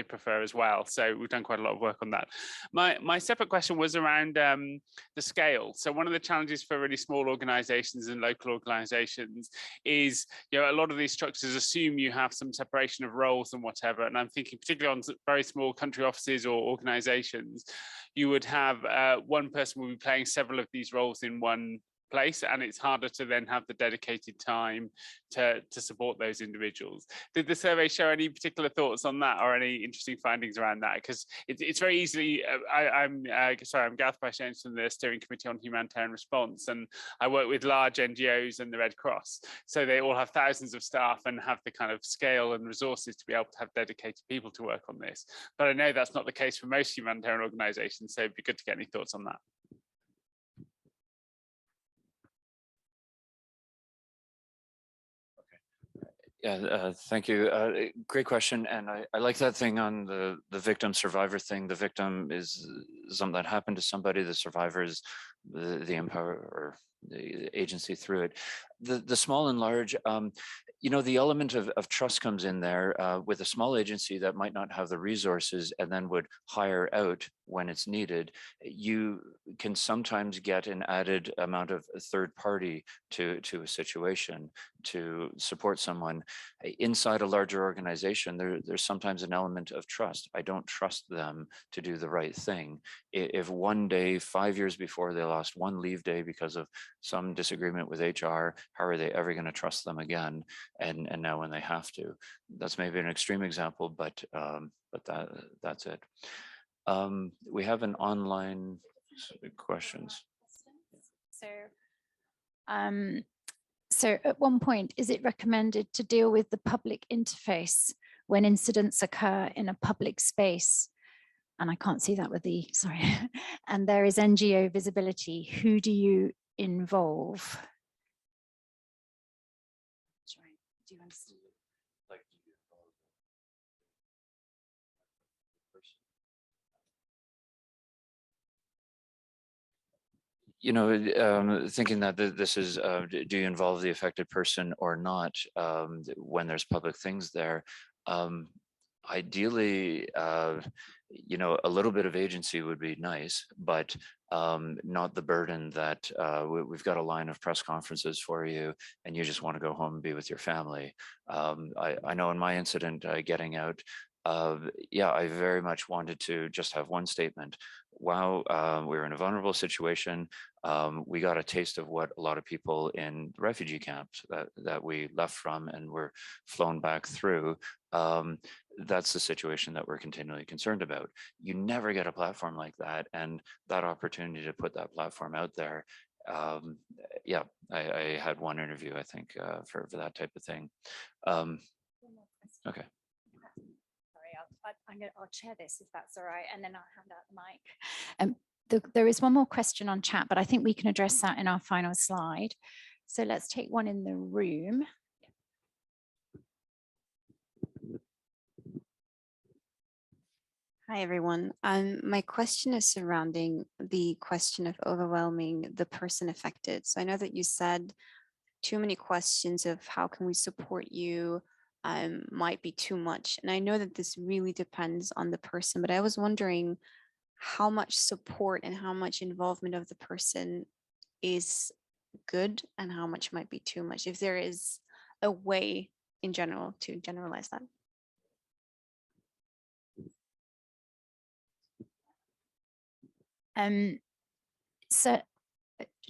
prefer as well. So we've done quite a lot of work on that. My separate question was around the scale. So one of the challenges for really small organizations and local organizations is, a lot of these structures assume you have some separation of roles and whatever. And I'm thinking particularly on very small country offices or organizations, you would have one person will be playing several of these roles in one place, and it's harder to then have the dedicated time to support those individuals. Did the survey show any particular thoughts on that or any interesting findings around that? Because it's very easily, I'm Gareth Price-James from the Steering Committee on Humanitarian Response, and I work with large NGOs and the Red Cross. So they all have thousands of staff and have the kind of scale and resources to be able to have dedicated people to work on this. But I know that's not the case for most humanitarian organizations, so it'd be good to get any thoughts on that. Yeah, thank you. Great question. And I like that thing on the victim survivor thing. The victim is something that happened to somebody. The survivor is the empower or the agency through it. The small and large, the element of trust comes in there with a small agency that might not have the resources and then would hire out when it's needed. You can sometimes get an added amount of third party to a situation to support someone. Inside a larger organization, there's sometimes an element of trust. I don't trust them to do the right thing. If one day, 5 years before, they lost one leave day because of some disagreement with HR, how are they ever going to trust them again? And now when they have to, that's maybe an extreme example, but that's it. We have an online questions. So at one point, is it recommended to deal with the public interface when incidents occur in a public space? And I can't see that with the, sorry. And there is NGO visibility. Who do you involve? Sorry, do you understand? Thinking that this is, do you involve the affected person or not when there's public things there? Ideally, a little bit of agency would be nice, but not the burden that we've got a line of press conferences for you and you just want to go home and be with your family. I know in my incident getting out, I very much wanted to just have one statement. Wow, we were in a vulnerable situation. We got a taste of what a lot of people in refugee camps that we left from and were flown back through. That's the situation that we're continually concerned about. You never get a platform like that, and that opportunity to put that platform out there. I had one interview, I think, for that type of thing. Okay. I'll chair this if that's all right, and then I'll hand out the mic. There is one more question on chat, but I think we can address that in our final slide. So let's take one in the room. Hi, everyone. My question is surrounding the question of overwhelming the person affected. So I know that you said too many questions of how can we support you might be too much. And I know that this really depends on the person, but I was wondering how much support and how much involvement of the person is good and how much might be too much, if there is a way in general to generalize that. So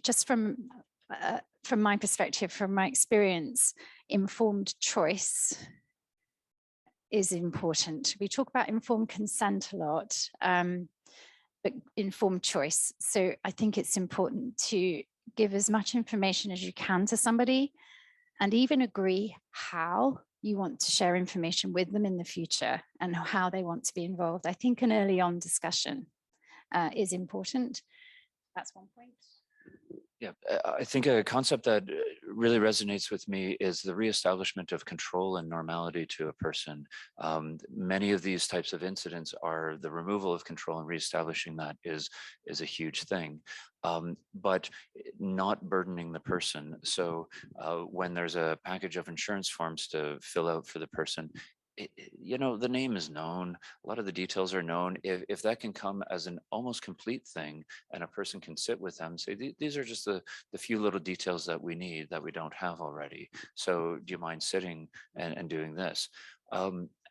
just from my perspective, from my experience, informed choice is important. We talk about informed consent a lot, but informed choice. So I think it's important to give as much information as you can to somebody, and even agree how you want to share information with them in the future and how they want to be involved. I think an early on discussion is important. That's one point. Yeah, I think a concept that really resonates with me is the reestablishment of control and normality to a person. Many of these types of incidents are the removal of control, and reestablishing that is a huge thing, but not burdening the person. So when there's a package of insurance forms to fill out for the person, you know, the name is known, a lot of the details are known. If that can come as an almost complete thing, and a person can sit with them, say, these are just the few little details that we need that we don't have already. So do you mind sitting and doing this?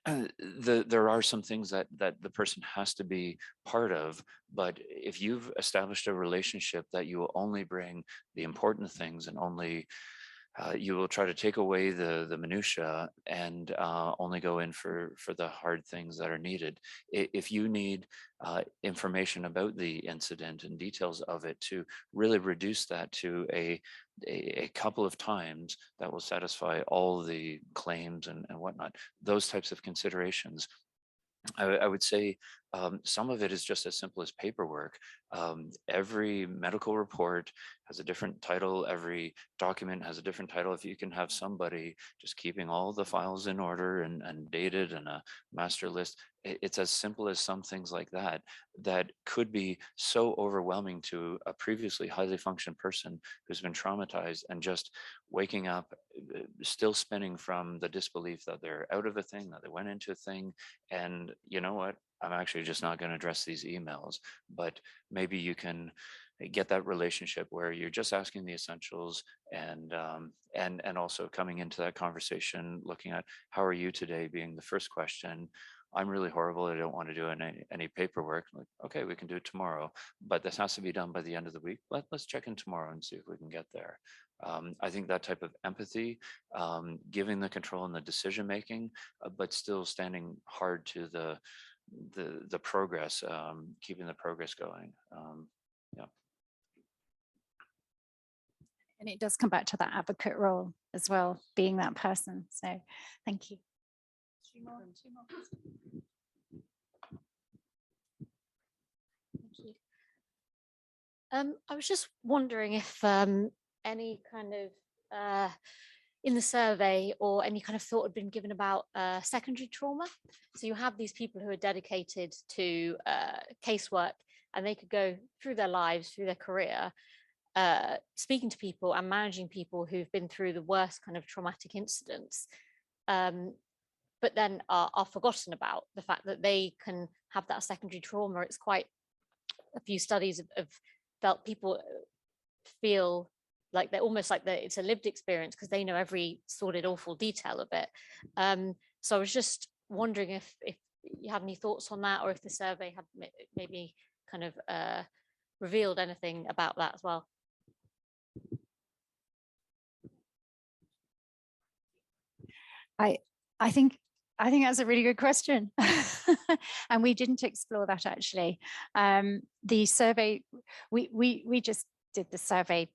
There are some things that the person has to be part of, but if you've established a relationship that you will only bring the important things, and only you will try to take away the minutia, and only go in for the hard things that are needed. If you need information about the incident and details of it, to really reduce that to a couple of times that will satisfy all the claims and whatnot, those types of considerations. I would say some of it is just as simple as paperwork. Every medical report has a different title. Every document has a different title. If you can have somebody just keeping all the files in order and dated, and a master list, it's as simple as some things like that, that could be so overwhelming to a previously highly functioned person who's been traumatized, and just waking up still spinning from the disbelief that they're out of a thing, that they went into a thing. And you know what? I'm actually just not going to address these emails. But maybe you can get that relationship where you're just asking the essentials, and also coming into that conversation, looking at how are you today being the first question. I'm really horrible. I don't want to do any paperwork. Like, okay, we can do it tomorrow, but this has to be done by the end of the week. Let's check in tomorrow and see if we can get there. I think that type of empathy, giving the control and the decision making, but still standing hard to the progress, keeping the progress going. Yeah. And it does come back to that advocate role as well, being that person. So thank you. Two more. Thank you. I was just wondering if any kind of in the survey, or any kind of thought had been given about secondary trauma. So you have these people who are dedicated to casework, and they could go through their lives, through their career, speaking to people and managing people who've been through the worst kind of traumatic incidents, but then are forgotten about. The fact that they can have that secondary trauma. It's quite a few studies have felt people feel like they're almost like it's a lived experience, because they know every sordid, awful detail of it. So I was just wondering if you have any thoughts on that, or if the survey had maybe kind of revealed anything about that as well. I think that's a really good question. And we didn't explore that actually. The survey, we just did the survey.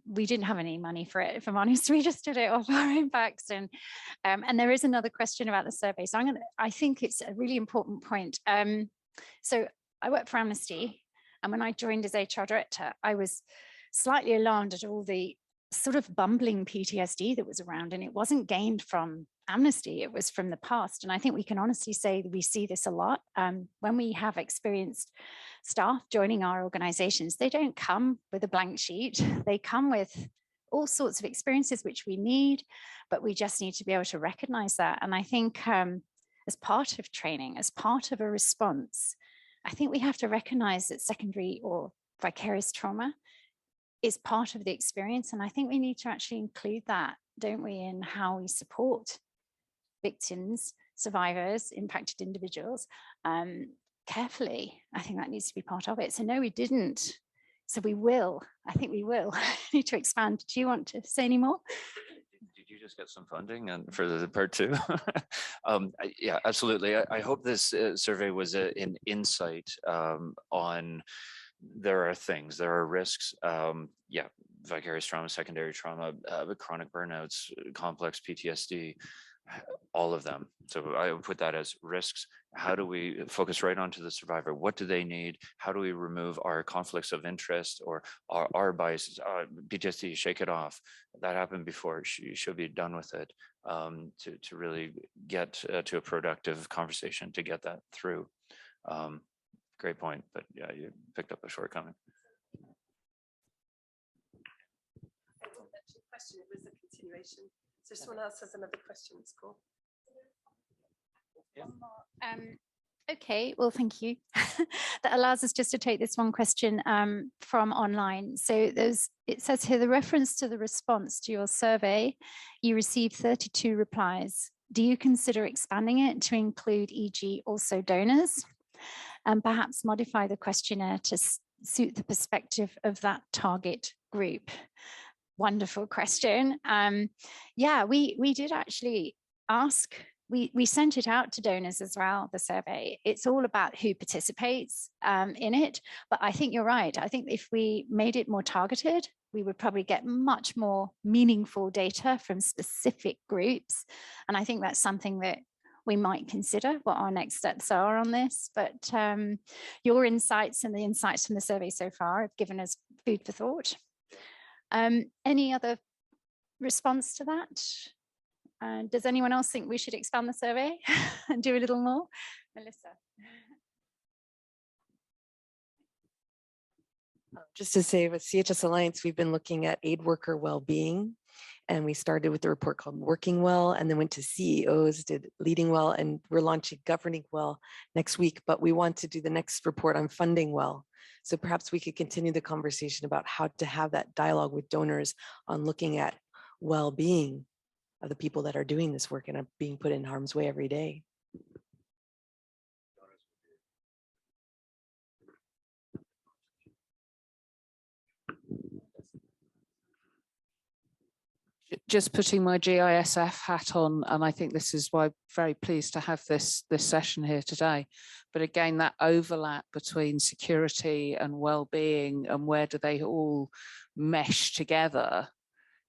We didn't have any money for it, if I'm honest. We just did it off our own backs. And there is another question about the survey. So I think it's a really important point. So I work for Amnesty, and when I joined as HR director, I was slightly alarmed at all the sort of bumbling PTSD that was around, and it wasn't gained from Amnesty, it was from the past. And I think we can honestly say that we see this a lot when we have experienced staff joining our organizations. They don't come with a blank sheet, they come with all sorts of experiences which we need, but we just need to be able to recognize that. And I think as part of training, as part of a response, I think we have to recognize that secondary or vicarious trauma is part of the experience. And I think we need to actually include that, don't we, in how we support victims, survivors, impacted individuals carefully. I think that needs to be part of it. So no, we didn't. So we will. I think we will need to expand. Do you want to say any more? Did you just get some funding and for the part two? Yeah, absolutely. I hope this survey was an insight on there are things, there are risks. Yeah, vicarious trauma, secondary trauma, chronic burnouts, complex PTSD, all of them. So I would put that as risks. How do we focus right onto the survivor? What do they need? How do we remove our conflicts of interest or our biases? PTSD, shake it off. That happened before. You should be done with it to really get to a productive conversation to get that through. Great point, but yeah, you picked up a shortcoming. Question, it was a continuation. So someone else has another question, it's cool. Okay, well, thank you. That allows us just to take this one question from online. So it says here, the reference to the response to your survey, you received 32 replies. Do you consider expanding it to include, e.g., also donors? And perhaps modify the questionnaire to suit the perspective of that target group? Wonderful question. Yeah, we did actually ask, we sent it out to donors as well, the survey. It's all about who participates in it. But I think you're right. I think if we made it more targeted, we would probably get much more meaningful data from specific groups. And I think that's something that we might consider what our next steps are on this. But your insights and the insights from the survey so far have given us food for thought. Any other response to that? Does anyone else think we should expand the survey and do a little more? Melissa. Just to say, with CHS Alliance, we've been looking at aid worker well-being, and we started with a report called Working Well, and then went to CEOs, did Leading Well, and we're launching Governing Well next week, but we want to do the next report on Funding Well. So perhaps we could continue the conversation about how to have that dialogue with donors on looking at well-being of the people that are doing this work and are being put in harm's way every day. Just putting my GISF hat on, and I think this is why I'm very pleased to have this session here today. But again, that overlap between security and well-being and where do they all mesh together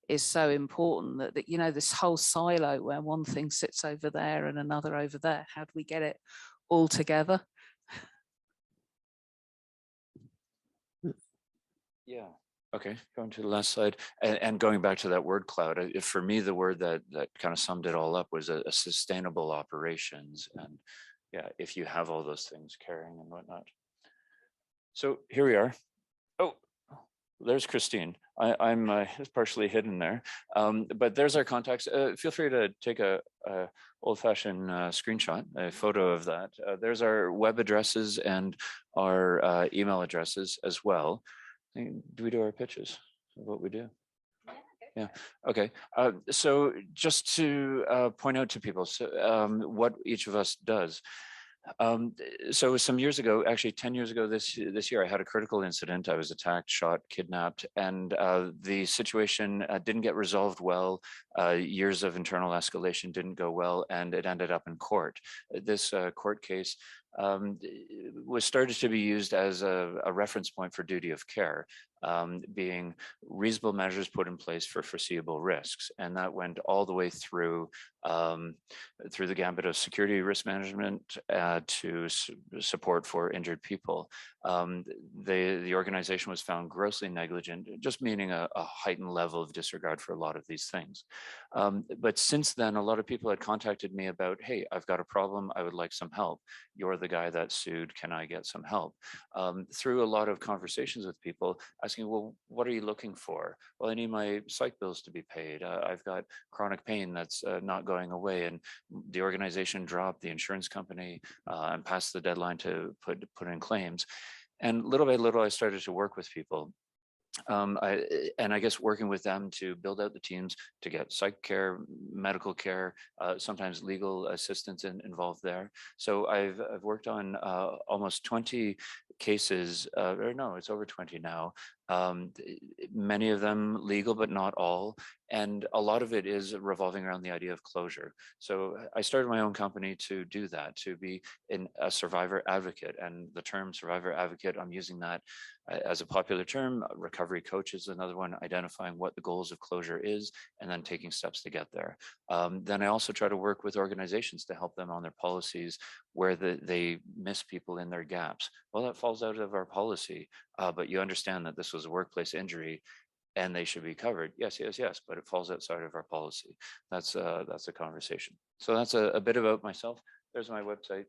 is so important that you know, this whole silo where one thing sits over there and another over there, how do we get it all together? Yeah. Okay, going to the last slide and going back to that word cloud, for me, the word that kind of summed it all up was a sustainable operations. And yeah, if you have all those things carrying and whatnot. So here we are. Oh, there's Christine. I'm partially hidden there, but there's our contacts. Feel free to take a old-fashioned screenshot, a photo of that. There's our web addresses and our email addresses as well. Do we do our pitches of what we do? Yeah. Okay. So just to point out to people what each of us does. So some years ago, actually 10 years ago this year, I had a critical incident. I was attacked, shot, kidnapped, and the situation didn't get resolved well. Years of internal escalation didn't go well, and it ended up in court. This court case was started to be used as a reference point for duty of care, being reasonable measures put in place for foreseeable risks. And that went all the way through the gambit of security risk management to support for injured people. The organization was found grossly negligent, just meaning a heightened level of disregard for a lot of these things. But since then, a lot of people had contacted me about, hey, I've got a problem, I would like some help. You're the guy that sued, can I get some help? Through a lot of conversations with people, asking, well, what are you looking for? Well, I need my psych bills to be paid. I've got chronic pain that's not going away. And the organization dropped, the insurance company, and passed the deadline to put in claims. And little by little, I started to work with people. And I guess working with them to build out the teams to get psych care, medical care, sometimes legal assistance involved there. So I've worked on almost 20 cases, or no, it's over 20 now. Many of them legal, but not all. And a lot of it is revolving around the idea of closure. So I started my own company to do that, to be a survivor advocate. And the term survivor advocate, I'm using that as a popular term. Recovery coach is another one, identifying what the goals of closure is and then taking steps to get there. Then I also try to work with organizations to help them on their policies where they miss people in their gaps. Well, that falls out of our policy, but you understand that this was a workplace injury and they should be covered. Yes, but it falls outside of our policy. That's a conversation. So that's a bit about myself. There's my website.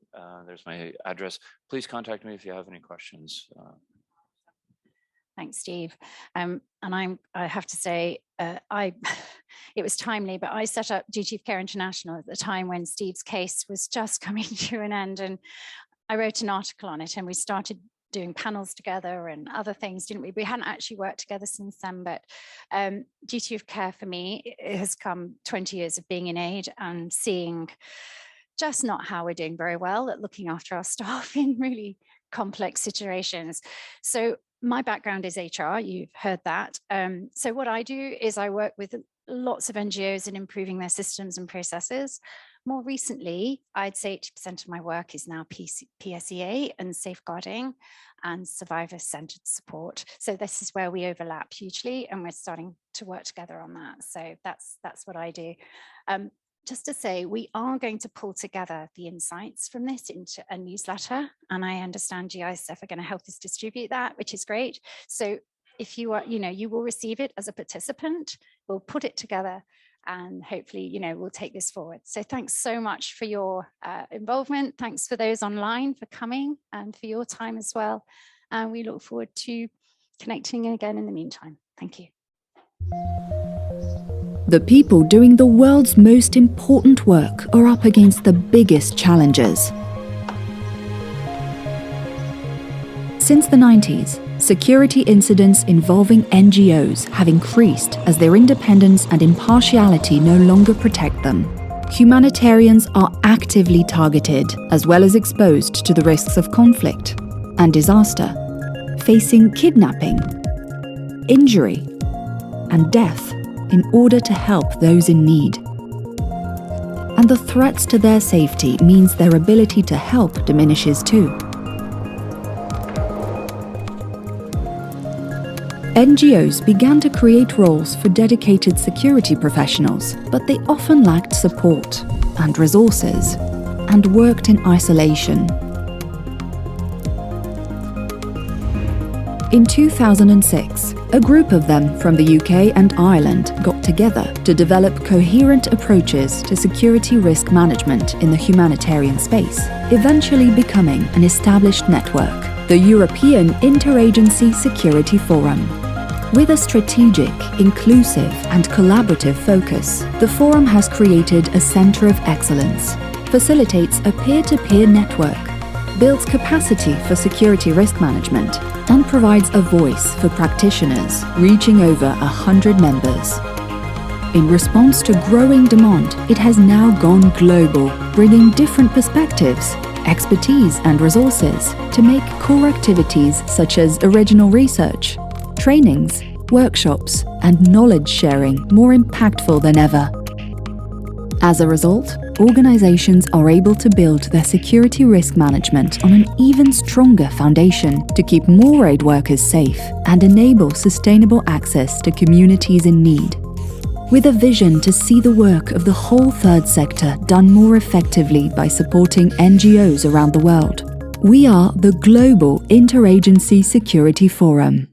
There's my address. Please contact me if you have any questions. Thanks, Steve. And I have to say, it was timely, but I set up Duty of Care International at the time when Steve's case was just coming to an end. And I wrote an article on it and we started doing panels together and other things, didn't we? We hadn't actually worked together since then, but Duty of Care for me, it has come 20 years of being in aid and seeing just not how we're doing very well at looking after our staff in really complex situations. So my background is HR, you've heard that. So what I do is I work with lots of NGOs in improving their systems and processes. More recently, I'd say 80% of my work is now PSEA and safeguarding and survivor-centered support. So this is where we overlap hugely and we're starting to work together on that. So that's what I do. Just to say, we are going to pull together the insights from this into a newsletter, and I understand GISF are going to help us distribute that, which is great. So if you are, you will receive it as a participant, we'll put it together and hopefully, we'll take this forward. So thanks so much for your involvement. Thanks for those online for coming and for your time as well. And we look forward to connecting again in the meantime. Thank you. The people doing the world's most important work are up against the biggest challenges. Since the 90s, security incidents involving NGOs have increased as their independence and impartiality no longer protect them. Humanitarians are actively targeted, as well as exposed to the risks of conflict and disaster, facing kidnapping, injury, and death in order to help those in need. And the threats to their safety means their ability to help diminishes too. NGOs began to create roles for dedicated security professionals, but they often lacked support and resources and worked in isolation. In 2006, a group of them from the UK and Ireland got together to develop coherent approaches to security risk management in the humanitarian space, eventually becoming an established network, the European Interagency Security Forum. With a strategic, inclusive, and collaborative focus, the forum has created a centre of excellence, facilitates a peer-to-peer network, builds capacity for security risk management, and provides a voice for practitioners, reaching over 100 members. In response to growing demand, it has now gone global, bringing different perspectives, expertise, and resources to make core activities such as original research, trainings, workshops, and knowledge sharing more impactful than ever. As a result, organizations are able to build their security risk management on an even stronger foundation to keep more aid workers safe and enable sustainable access to communities in need. With a vision to see the work of the whole third sector done more effectively by supporting NGOs around the world, we are the Global Interagency Security Forum.